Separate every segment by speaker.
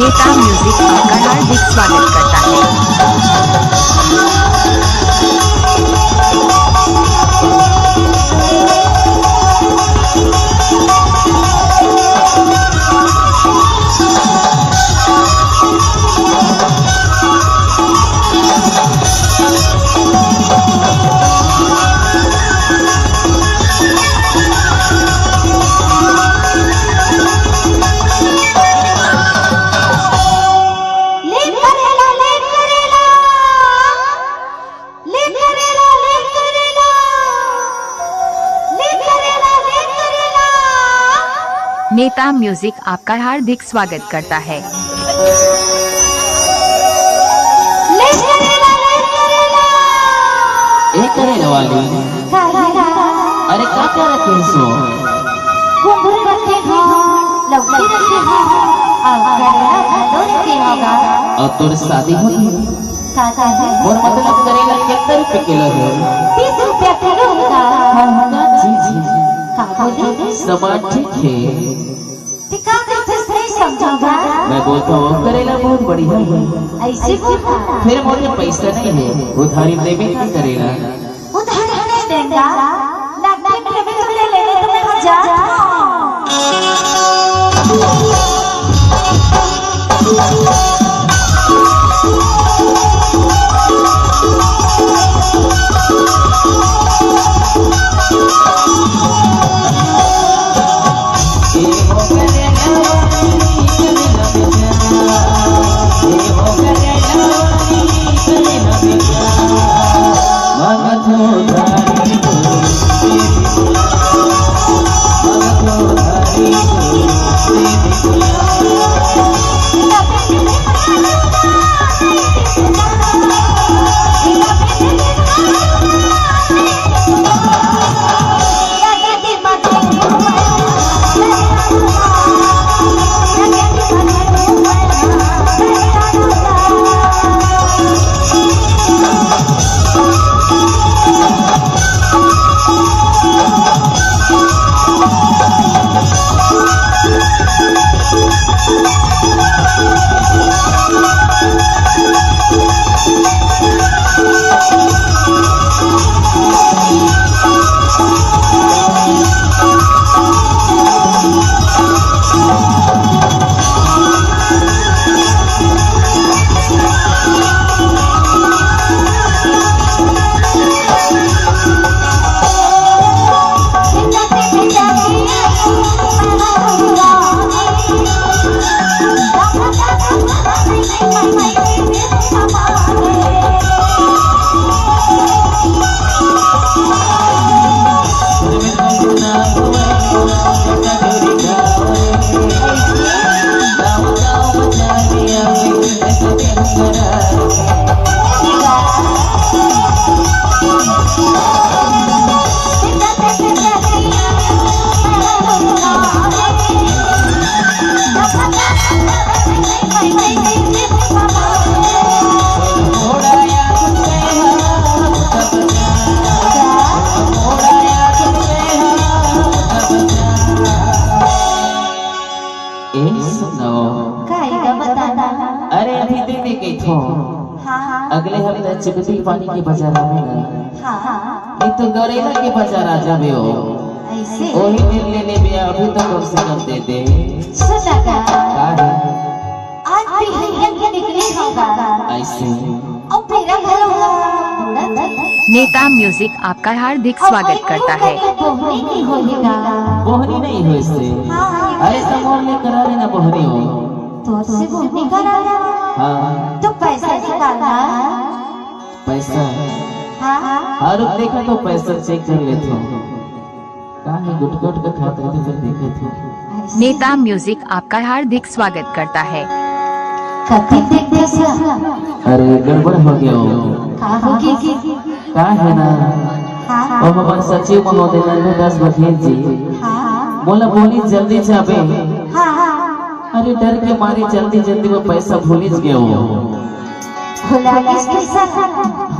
Speaker 1: नेता म्यूजिक आपका हार्दिक स्वागत करता है। नेता म्यूजिक आपका हार्दिक स्वागत करता है।
Speaker 2: करेला वाली अरे क्या क्या रखे इसो
Speaker 3: कुंभर रखे हो लौकी रखे हो
Speaker 2: और तोर शादी होगी और मतलब करेला कितने रुपए किलो है
Speaker 3: 30 रुपया किलो होगा
Speaker 2: जी सामान ठीक है
Speaker 3: टिका के सही समझोगा।
Speaker 2: मैं बोलता हूँ करेला बहुत बढ़िया है
Speaker 3: ऐसे बोलता
Speaker 2: फिर मोरे पैसा नहीं है उधारी देवे क्या करेला
Speaker 3: उधारी नहीं देगा लगता है कि तुमने लेने तुम्हें हजार
Speaker 2: अरे अभी देने गई थो अगले हफ्ते चिकनी पानी के बाजार आवेगा नहीं तो गरेला के बाजार आ जावे हो
Speaker 3: ऐसे
Speaker 2: वही दिन लेने में अभी तो कम से कम दे दे
Speaker 3: सुना का
Speaker 2: है
Speaker 3: आज भी हरिया के निकले होगा
Speaker 2: ऐसे
Speaker 3: और मेरा घर होगा
Speaker 1: नेता म्यूजिक आपका हार्दिक स्वागत करता है।
Speaker 3: बोहनी नहीं होगा
Speaker 2: बोहनी नहीं हो इससे अरे समोर लेकर आ लेना बोहनी हो
Speaker 3: तो से बोहनी कराना
Speaker 2: हाँ
Speaker 3: तो पैसा निकालना
Speaker 2: पैसा
Speaker 3: हाँ
Speaker 2: हाँ रुक देखा तो पैसा चेक कर लेते हो कहाँ गुटगुट का खाते थे फिर देखे थे
Speaker 1: नेता म्यूजिक आपका हार्दिक स्वागत करता है।
Speaker 3: कभी देखते से
Speaker 2: अरे गड़बड़ हो गया हो
Speaker 3: कहाँ होगी
Speaker 2: का है ना
Speaker 3: हाँ
Speaker 2: और हमारे सचिव महोदय नंददास बघेल जी
Speaker 3: हाँ
Speaker 2: बोला बोली जल्दी जाबे
Speaker 3: हाँ
Speaker 2: अरे डर के मारे जल्दी जल्दी वो पैसा भूल ही गया हो
Speaker 3: भुला किसके साथ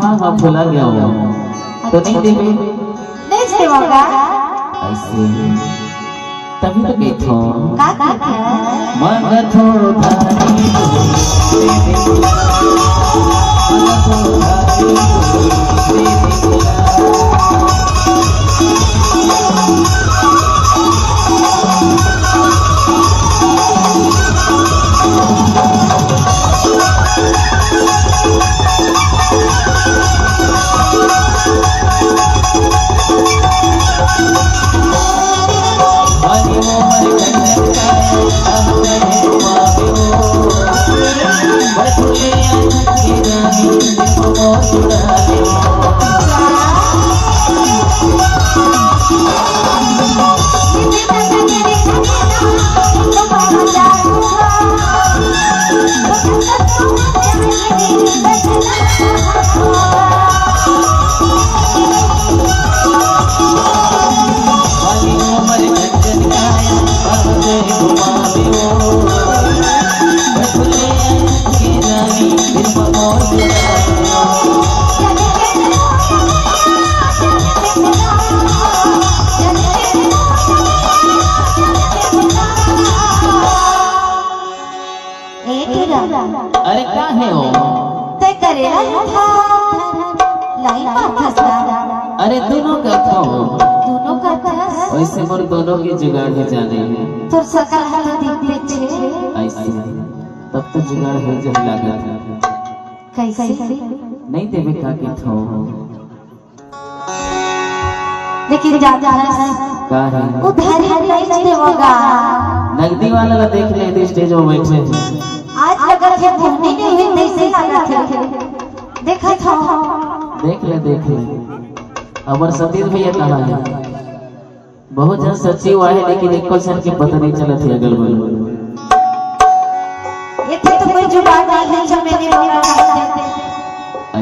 Speaker 2: हाँ हाँ भुला गया हो तो नहीं देवे
Speaker 3: नहीं देगा
Speaker 2: ऐसे तभी तो गई थो
Speaker 3: का
Speaker 2: मन थो
Speaker 3: एक
Speaker 2: अरे क्या है वो?
Speaker 3: ते करेला था लाई पाथसा
Speaker 2: अरे दोनों का था
Speaker 3: दोनों का था
Speaker 2: वैसे मोर दोनों की जुगाड़ ही जाने
Speaker 3: तो सकल हाथ दिखते छे
Speaker 2: ऐसे तब तो जुगाड़ हो जाए लागत
Speaker 3: कैसे
Speaker 2: नहीं देवे का के थो
Speaker 3: लेकिन ज्यादा
Speaker 2: का है
Speaker 3: उधारी नहीं देवोगा
Speaker 2: नगदी वाला ला देख ले स्टेज में बैठे
Speaker 3: आज अगर ये घूमने नहीं हुई कैसे लगा थे देखा था
Speaker 2: देख ले अमर सतीश भैया कहा है बहुत जन सचिव आए लेकिन एक क्वेश्चन के पता नहीं चला थी अगल बगल
Speaker 3: ये तो कोई जुगाड़ नहीं है जो मैंने बोला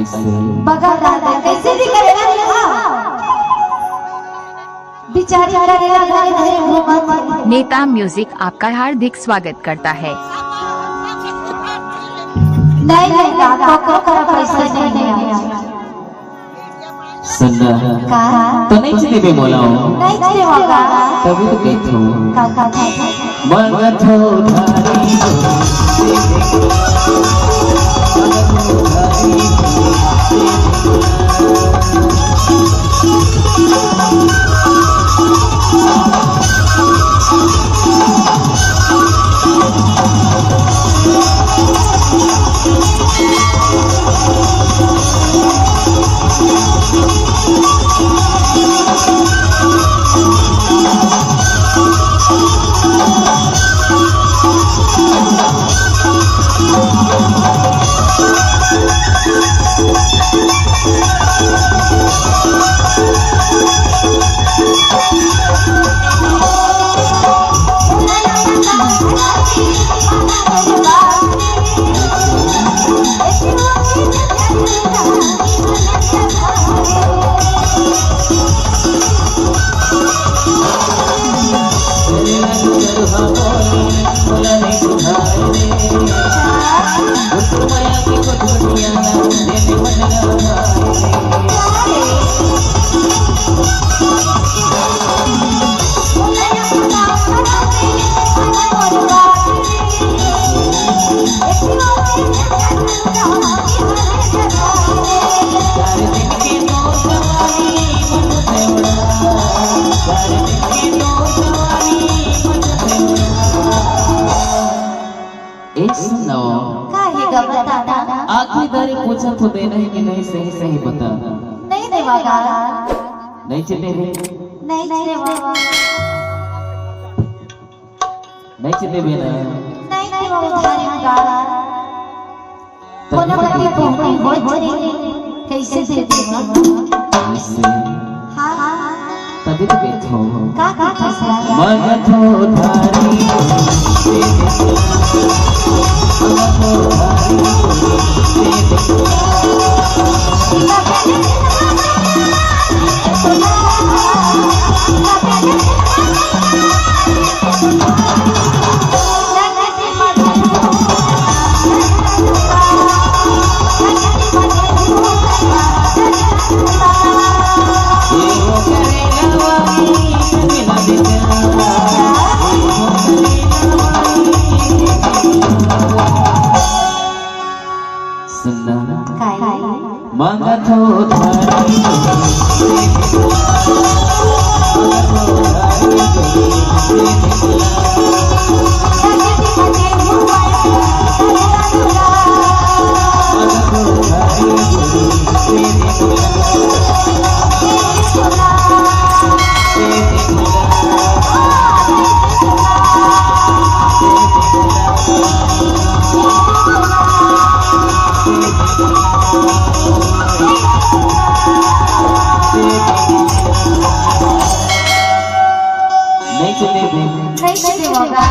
Speaker 2: ऐसे
Speaker 3: बगा दादा कैसे भी करेगा नहीं बिचारी करेगा घरे घरे घूमत
Speaker 1: नेता म्यूजिक आपका हार्दिक स्वागत करता है।
Speaker 3: नहीं दादा को पैसा नहीं आया
Speaker 2: सुनना
Speaker 3: का
Speaker 2: तो नहीं चले बे बोलाओ
Speaker 3: नहीं चलेगा
Speaker 2: तभी तो कहती हूँ
Speaker 3: का
Speaker 2: मगध उधारी आखिरी बारी पूछा तो देना है कि नहीं सही सही बता
Speaker 3: नहीं देवागा
Speaker 2: नहीं चले बे
Speaker 3: नहीं देवागा
Speaker 2: नहीं चले बे ना
Speaker 3: नहीं देवागा कोनो बच्चे को हो कैसे दे देवा
Speaker 2: ऐसे
Speaker 3: हां
Speaker 2: तभी तो बैठो
Speaker 3: का फैसला
Speaker 2: मगध उधारी मगध उधारी नहीं चले
Speaker 3: नहीं देवागा